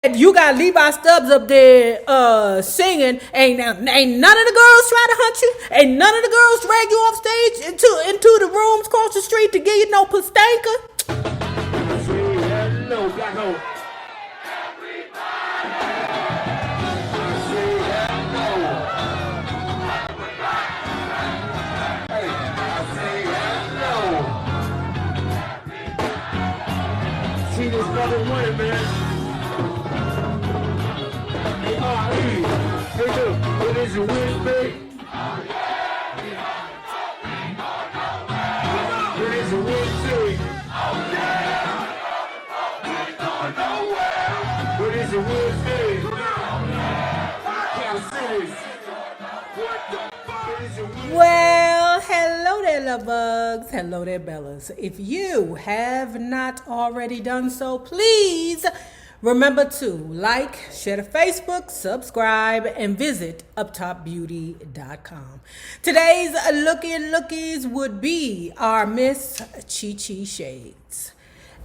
You got Levi Stubbs up there singing. Ain't none of the girls try to hunt you. Ain't none of the girls drag you off stage into the rooms across the street to give you no pastanka. Hello, black hole. See this brother winning, man. Hey, look, what is your win, babe? What is your win, babe? What is your win, babe? Well, hello there, love bugs. Hello there, Bellas. If you have not already done so, please remember to like, share to Facebook, subscribe, and visit uptopbeauty.com. Today's lookies would be our Miss Chi Shades.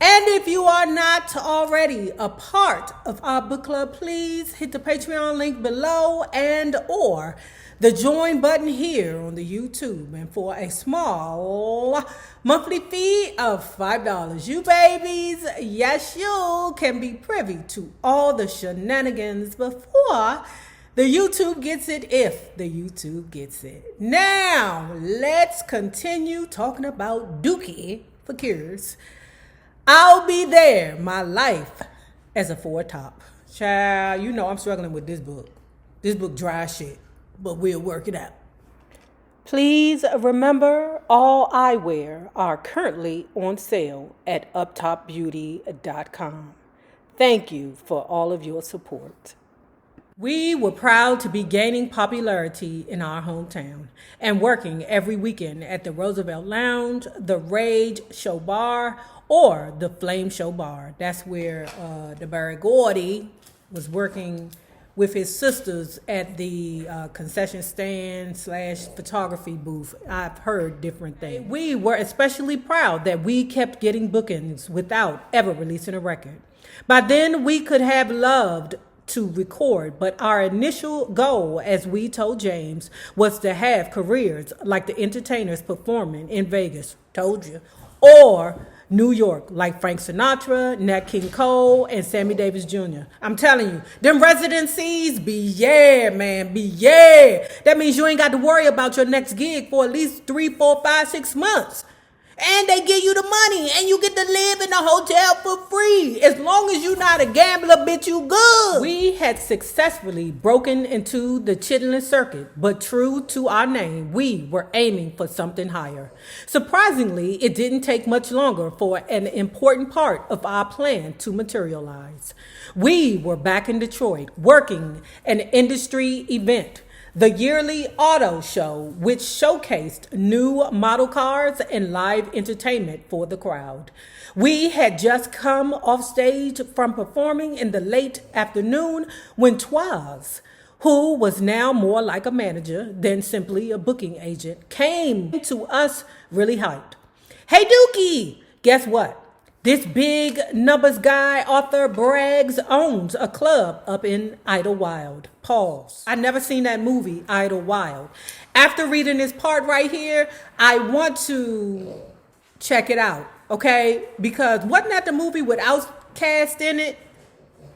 And if you are not already a part of our book club, please hit the Patreon link below and or the join button here on the YouTube. And for a small monthly fee of $5, you babies, yes, you can be privy to all the shenanigans before the YouTube gets it, if the YouTube gets it. Now, let's continue talking about Duke Fakir's I'll Be There, My Life as a Four Top. Child, you know I'm struggling with this book. This book dry shit, but we'll work it out. Please remember, all eyewear are currently on sale at uptopbeauty.com. Thank you for all of your support. We were proud to be gaining popularity in our hometown and working every weekend at the Roosevelt Lounge, the Rage Show Bar, or the Flame Show Bar. That's where the Barry Gordy was working with his sisters at the concession stand / photography booth. I've heard different things. We were especially proud that we kept getting bookings without ever releasing a record. By then, we could have loved to record, but our initial goal, as we told James, was to have careers like the entertainers performing in Vegas, told you, or New York, like Frank Sinatra, Nat King Cole, and Sammy Davis Jr. I'm telling you, them residencies be man. That means you ain't got to worry about your next gig for at least 3, 4, 5, 6 months. And they give you the money, and you get to live in the hotel for free. As long as you're not a gambler, bitch, you good. We had successfully broken into the Chitlin circuit, but true to our name, we were aiming for something higher. Surprisingly, it didn't take much longer for an important part of our plan to materialize. We were back in Detroit, working an industry event, the yearly auto show, which showcased new model cars and live entertainment for the crowd. We had just come off stage from performing in the late afternoon when Twaz, who was now more like a manager than simply a booking agent, came to us really hyped. Hey Dookie, guess what? This big numbers guy, Arthur Braggs, owns a club up in Idlewild. Pause. I never seen that movie, Idlewild. After reading this part right here, I want to check it out, okay? Because wasn't that the movie with Outkast in it?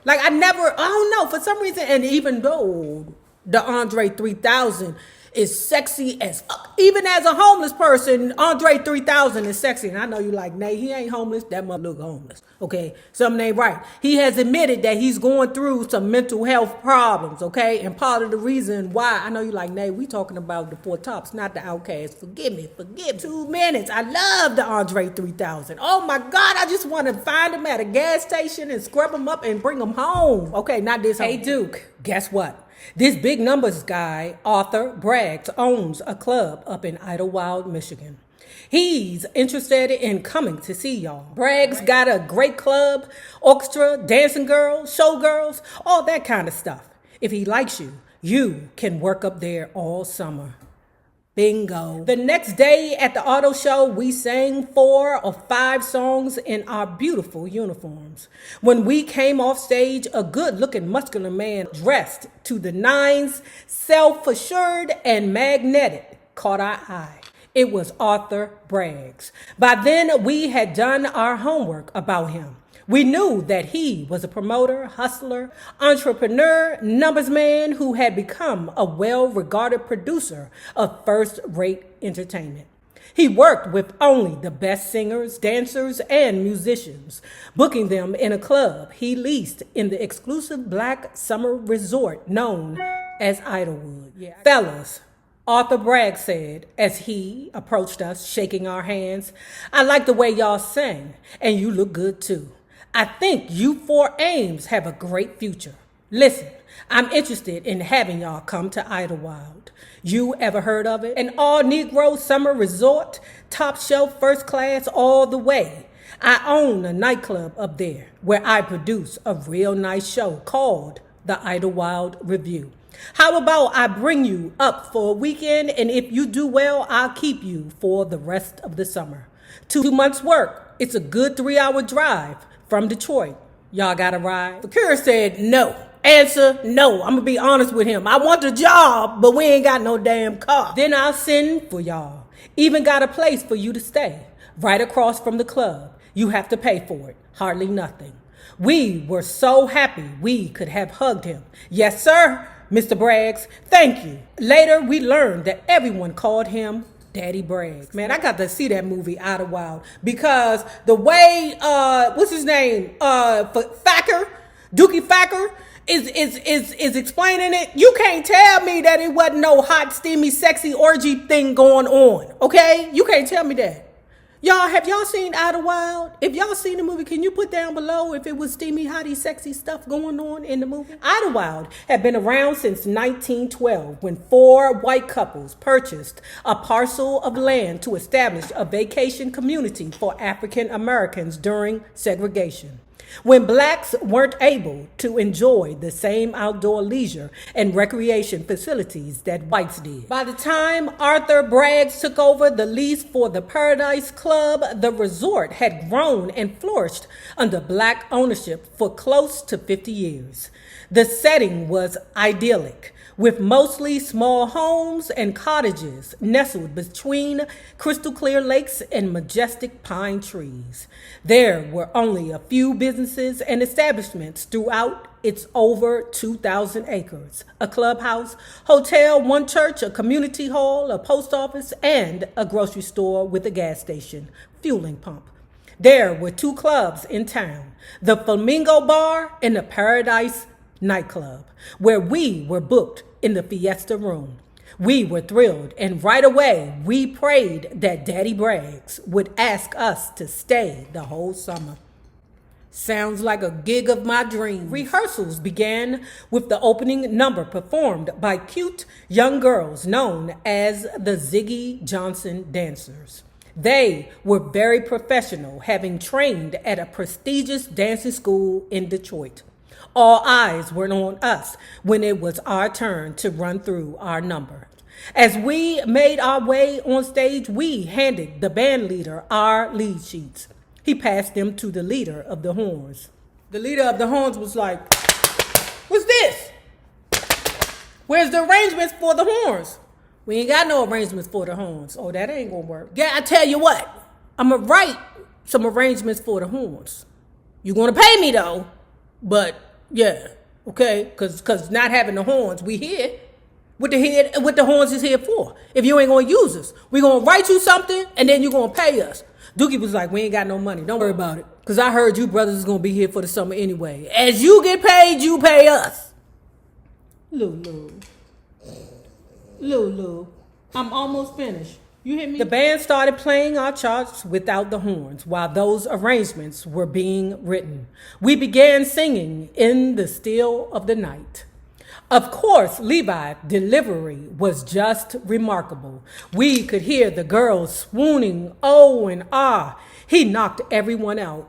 Like I don't know, for some reason, and even though the Andre 3000 is sexy as fuck. Even as a homeless person, Andre 3000 is sexy. And I know you like, Nay, he ain't homeless. That mother look homeless. Okay, something ain't right. He has admitted that he's going through some mental health problems, okay? And part of the reason why, I know you like, Nay, we talking about the Four Tops, not the Outkast. Forgive me. 2 minutes. I love the Andre 3000. Oh my God, I just want to find him at a gas station and scrub him up and bring him home. Okay, not this. Hey, Duke, guess what? This big numbers guy, Arthur Braggs, owns a club up in Idlewild, Michigan. He's interested in coming to see y'all. Braggs got a great club, orchestra, dancing girls, showgirls, all that kind of stuff. If he likes you, you can work up there all summer. Bingo. The next day at the auto show, we sang 4 or 5 songs in our beautiful uniforms. When we came off stage, a good-looking muscular man dressed to the nines, self-assured and magnetic caught our eye. It was Arthur Braggs. By then, we had done our homework about him. We knew that he was a promoter, hustler, entrepreneur, numbers man who had become a well-regarded producer of first-rate entertainment. He worked with only the best singers, dancers, and musicians, booking them in a club he leased in the exclusive black summer resort known as Idlewild. Fellas, Arthur Bragg said as he approached us, shaking our hands, "I like the way y'all sing, and you look good too. I think you 4 Ames have a great future. Listen, I'm interested in having y'all come to Idlewild. You ever heard of it? An all-Negro summer resort, top shelf, first class, all the way. I own a nightclub up there where I produce a real nice show called the Idlewild Review. How about I bring you up for a weekend, and if you do well, I'll keep you for the rest of the summer. 2 months' work. It's a good 3-hour drive from Detroit. Y'all got a ride?" Fakir said no. Answer, no. I'm going to be honest with him. I want the job, but we ain't got no damn car. Then I'll send for y'all. Even got a place for you to stay. Right across from the club. You have to pay for it. Hardly nothing. We were so happy we could have hugged him. Yes, sir, Mr. Braggs. Thank you. Later, we learned that everyone called him Daddy Braggs. Man, I got to see that movie Idlewild because the way what's his name? Fakir, Duke Fakir is explaining it. You can't tell me that it wasn't no hot, steamy, sexy orgy thing going on. Okay? You can't tell me that. Y'all, have y'all seen Idlewild? If y'all seen the movie, can you put down below if it was steamy, hotty, sexy stuff going on in the movie? Idlewild had been around since 1912 when 4 white couples purchased a parcel of land to establish a vacation community for African Americans during segregation, when blacks weren't able to enjoy the same outdoor leisure and recreation facilities that whites did. By the time Arthur Braggs took over the lease for the Paradise Club, the resort had grown and flourished under black ownership for close to 50 years. The setting was idyllic, with mostly small homes and cottages nestled between crystal clear lakes and majestic pine trees. There were only a few businesses and establishments throughout its over 2,000 acres. A clubhouse, hotel, 1 church, a community hall, a post office, and a grocery store with a gas station, fueling pump. There were 2 clubs in town, the Flamingo Bar and the Paradise Nightclub, where we were booked in the Fiesta Room. We were thrilled, and right away we prayed that Daddy Braggs would ask us to stay the whole summer. Sounds like a gig of my dreams. Rehearsals began with the opening number performed by cute young girls known as the Ziggy Johnson Dancers. They were very professional, having trained at a prestigious dancing school in Detroit. All eyes were on us when it was our turn to run through our number. As we made our way on stage, we handed the band leader our lead sheets. He passed them to the leader of the horns. The leader of the horns was like, "What's this? Where's the arrangements for the horns?" "We ain't got no arrangements for the horns." "Oh, that ain't gonna work." "Yeah, I tell you what, I'm gonna write some arrangements for the horns. You're gonna pay me though, but yeah, okay, cause not having the horns, we here. What the horns is here for? If you ain't gonna use us, we gonna write you something and then you gonna pay us." Dookie was like, "We ain't got no money. Don't worry about it. Cause I heard you brothers is gonna be here for the summer anyway. As you get paid, you pay us." Lulu, I'm almost finished. You hear me? The band started playing our charts without the horns while those arrangements were being written. We began singing In the Still of the Night. Of course, Levi's delivery was just remarkable. We could hear the girls swooning, oh and ah. He knocked everyone out.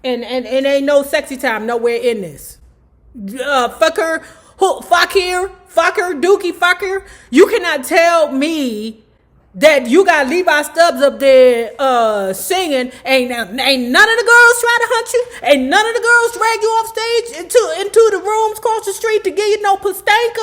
And ain't no sexy time nowhere in this. Fakir, Who, Fakir, Duke Fakir? You cannot tell me that you got Levi Stubbs up there singing. Ain't none of the girls try to hunt you. Ain't none of the girls drag you off stage into the rooms across the street to give you no pastanka.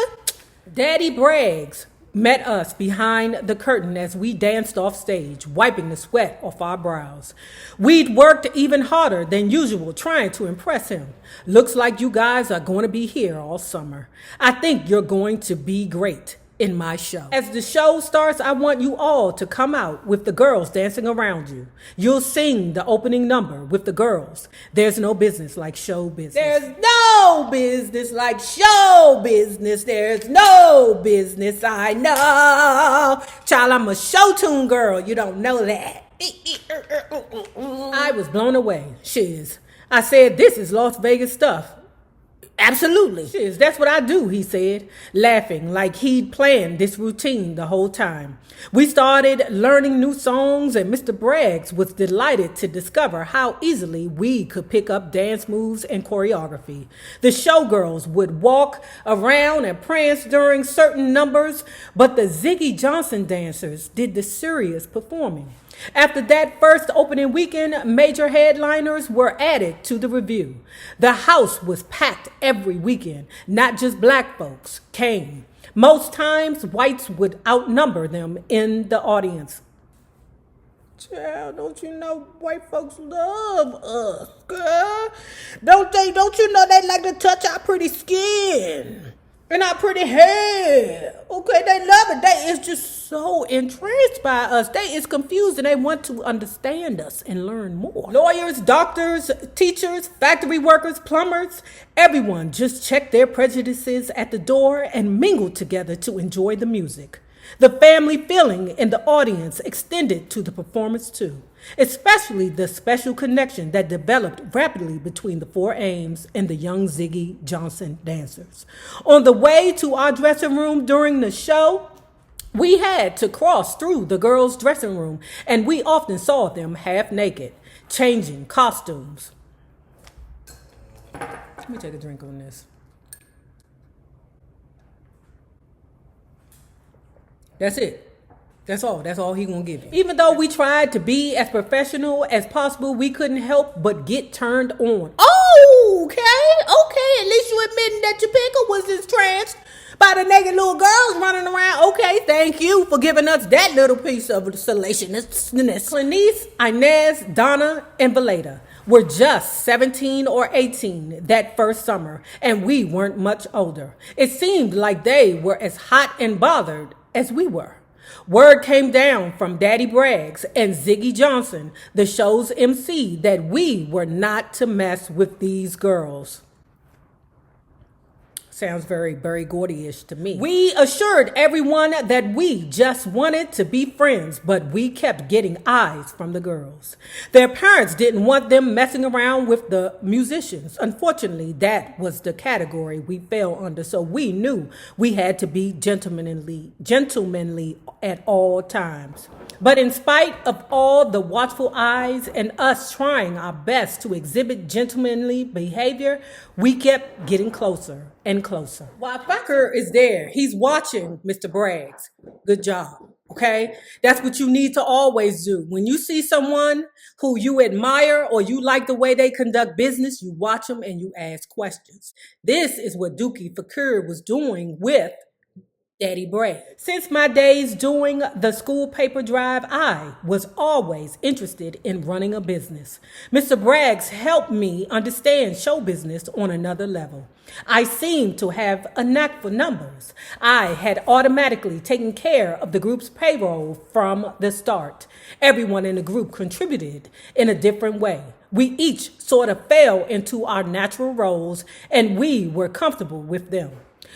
Daddy Braggs met us behind the curtain as we danced off stage, wiping the sweat off our brows. We'd worked even harder than usual trying to impress him. Looks like you guys are going to be here all summer. I think you're going to be great in my show. As the show starts, I want you all to come out with the girls dancing around you. You'll sing the opening number with the girls. There's no business like show business. There's no business like show business. There's no business, I know. Child, I'm a show tune girl. You don't know that. I was blown away. Shiz. I said, this is Las Vegas stuff. Absolutely. Shiz, that's what I do, he said, laughing like he'd planned this routine the whole time. We started learning new songs, and Mr. Braggs was delighted to discover how easily we could pick up dance moves and choreography. The showgirls would walk around and prance during certain numbers, but the Ziggy Johnson dancers did the serious performing. After that first opening weekend, major headliners were added to the review. The house was packed every weekend. Not just black folks came. Most times, whites would outnumber them in the audience. Child, don't you know white folks love us, girl? Don't you know they like to touch our pretty skin and our pretty hair? Okay, they love it. They is just so entranced by us. They is confused and they want to understand us and learn more. Lawyers, doctors, teachers, factory workers, plumbers, everyone just checked their prejudices at the door and mingled together to enjoy the music. The family feeling in the audience extended to the performance too, especially the special connection that developed rapidly between the four Ames and the young Ziggy Johnson dancers. On the way to our dressing room during the show, we had to cross through the girls' dressing room, and we often saw them half naked, changing costumes. Let me take a drink on this. That's it. That's all. That's all he gonna give you. Even though we tried to be as professional as possible, we couldn't help but get turned on. Oh, okay. At least you admitting that your pickle was entranced by the naked little girls running around. Okay, thank you for giving us that little piece of salaciousness. Clinice, Inez, Donna, and Valeda were just 17 or 18 that first summer, and we weren't much older. It seemed like they were as hot and bothered as we were. Word came down from Daddy Braggs and Ziggy Johnson, the show's MC, that we were not to mess with these girls. Sounds very Berry Gordy-ish to me. We assured everyone that we just wanted to be friends, but we kept getting eyes from the girls. Their parents didn't want them messing around with the musicians. Unfortunately, that was the category we fell under, so we knew we had to be gentlemanly at all times. But in spite of all the watchful eyes and us trying our best to exhibit gentlemanly behavior, we kept getting closer and closer. While Fakir is there, he's watching Mr. Braggs. Good job, okay? That's what you need to always do. When you see someone who you admire or you like the way they conduct business, you watch them and you ask questions. This is what Duke Fakir was doing with Daddy Braggs. Since my days doing the school paper drive, I was always interested in running a business. Mr. Braggs helped me understand show business on another level. I seemed to have a knack for numbers. I had automatically taken care of the group's payroll from the start. Everyone in the group contributed in a different way. We each sort of fell into our natural roles, and we were comfortable with them.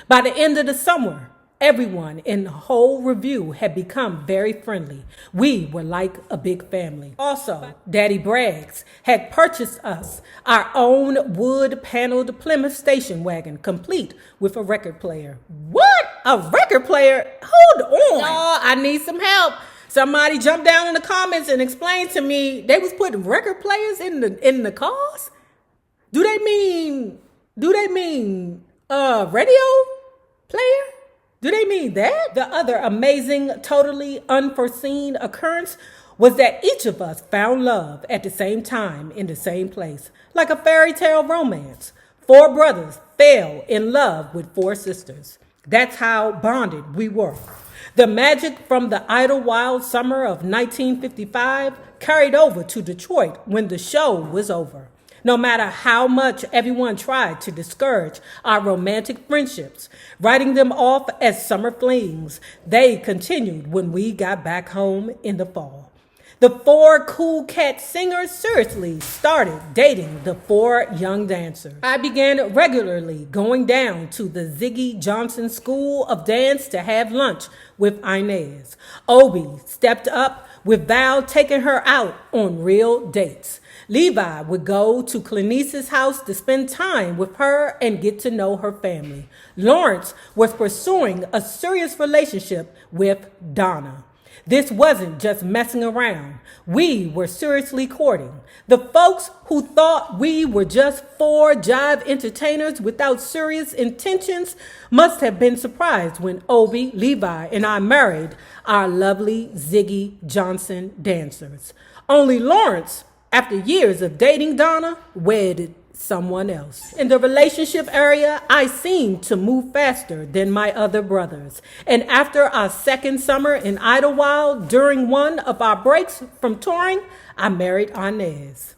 By the end of the summer, everyone in the whole review had become very friendly. We were like a big family. Also, Daddy Braggs had purchased us our own wood-paneled Plymouth station wagon, complete with a record player. What? A record player? Hold on. Oh, I need some help. Somebody jump down in the comments and explain to me they was putting record players in the cars? Do they mean Radio player? Do they mean that? The other amazing, totally unforeseen occurrence was that each of us found love at the same time in the same place, like a fairy tale romance. 4 brothers fell in love with 4 sisters. That's how bonded we were. The magic from the Idlewild summer of 1955 carried over to Detroit when the show was over. No matter how much everyone tried to discourage our romantic friendships, writing them off as summer flings, they continued when we got back home in the fall. The 4 cool cat singers seriously started dating the 4 young dancers. I began regularly going down to the Ziggy Johnson School of Dance to have lunch with Inez. Obi stepped up with Val taking her out on real dates. Levi would go to Clinice's house to spend time with her and get to know her family. Lawrence was pursuing a serious relationship with Donna. This wasn't just messing around. We were seriously courting. The folks who thought we were just 4 jive entertainers without serious intentions must have been surprised when Obi, Levi, and I married our lovely Ziggy Johnson dancers. Only Lawrence, after years of dating Donna, wedded someone else. In the relationship area, I seemed to move faster than my other brothers. And after our second summer in Idlewild, during one of our breaks from touring, I married Inez.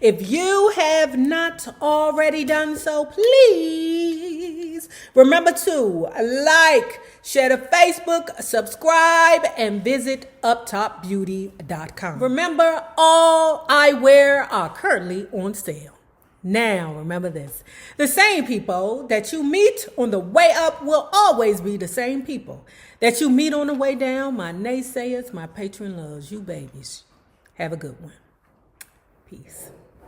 If you have not already done so, please remember to like, share to Facebook, subscribe, and visit uptopbeauty.com. Remember, all eyewear are currently on sale. Now, remember this. The same people that you meet on the way up will always be the same people that you meet on the way down. My naysayers, my patron loves you babies. Have a good one. Peace.